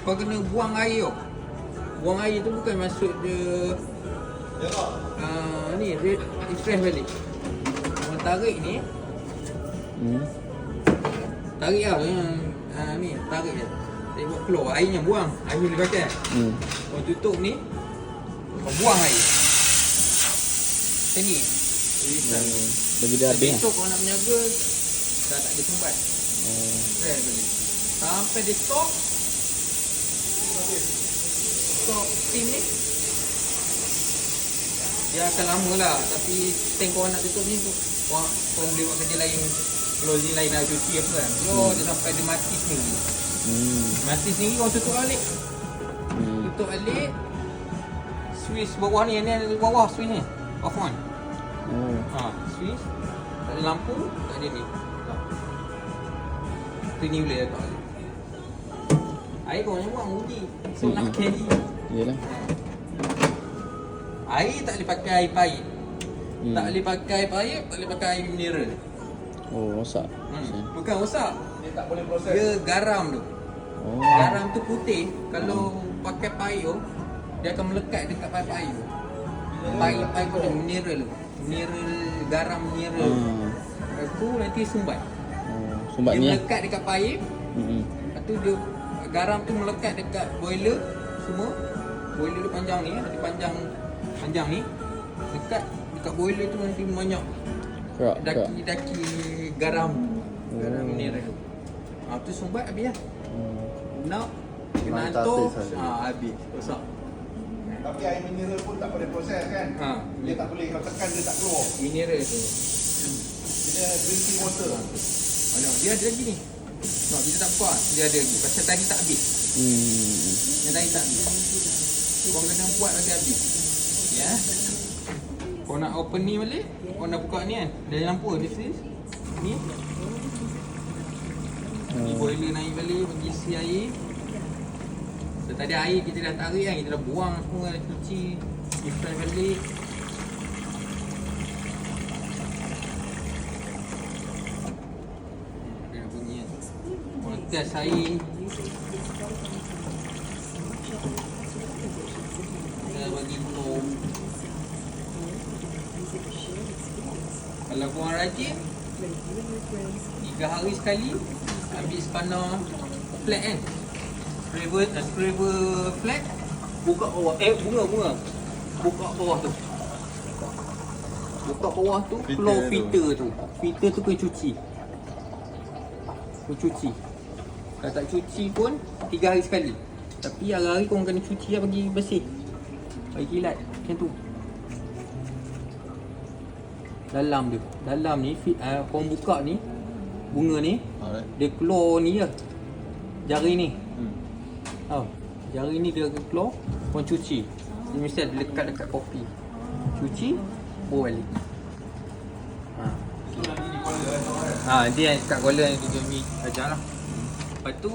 kau kena buang air tau. Buang air tu bukan maksud dia ni dia refresh balik. Kau tarik ni. Tarik lah ni, tarik je. Tengok keluar airnya, buang. Air boleh pakai. Kau tutup ni. Kau buang air. Macam ni. Bagi dia habis. Besok kau nak menjaga, dah tak ada sumbat. Refresh balik. Sampai dia stop. Stop steam ni. Dia akan lama lah. Tapi tank kau nak tutup ni tu, kau boleh buat kerja lain, closing lain lah, cuci apa kan. Dia sampai dia mati sendiri. Mati sendiri kau tutup balik. Tutup balik. Switch bawah ni, ni ada bawah switch ni. Off on. Switch. Tak ada lampu, tak ada ni. Tu ni boleh letak balik. Air kau yang buang uji. So nak carry. Yalah. Air tak boleh pakai air pahit. Tak boleh pakai air pahit, tak boleh pakai air mineral. Oh, rosak. Bukan rosak. Dia tak boleh proses. Dia garam tu. Garam tu putih. Kalau pakai pahit tu, dia akan melekat dekat pahit tu. Pahit tu ada mineral tu. Mineral, garam mineral. Lepas tu nanti sumbat. Sumbat dia ni melekat dekat pahit. Lepas tu dia, garam tu melekat dekat boiler semua. Boiler dia panjang ni, dia panjang ni. Dekat boiler tu nanti banyak daki-daki garam. Garam mineral tu. Tu sumbat habis lah. Nak kena hantar, habis. Rosak. Tapi air mineral pun tak boleh proses kan? Dia tak boleh, kalau tekan dia tak keluar. Mineral tu. Dia drinking water. Dia ada lagi ni. Kita tak buat. Dia ada lagi. Pasal tadi tak habis. Yang tadi tak habis. Kau kena buat lagi habis. Ya. Kau nak open ni balik. Kau nak buka ni kan. Dari lampu. This is ni. Ni boiler naik balik. Bagi isi air. So, tadi air kita dah tarik kan. Kita dah buang semua. Dah cuci. Refresh balik. Dia bunyi kan. Kau test air. Kita bagi kau. Kalau korang rajin 3 hari sekali ambil spanner flat kan. Scraper flat. Buka bawah. Bunga. Buka bawah tu. Buka bawah tu. Keluar filter tu. Filter tu kena cuci. Kau cuci. Kalau tak cuci pun 3 hari sekali. Tapi hari-hari korang kena cuci lah, bagi bersih. Bagi kilat. Macam tu. Dalam ni korang buka ni, bunga ni, dia keluar ni je. Jari ni. Jari ni dia keluar. Korang cuci. Dia mesti ada lekat dekat kopi. Cuci, bawa balik. Dia kat collar yang tu Jomi ajar lah. Lepas tu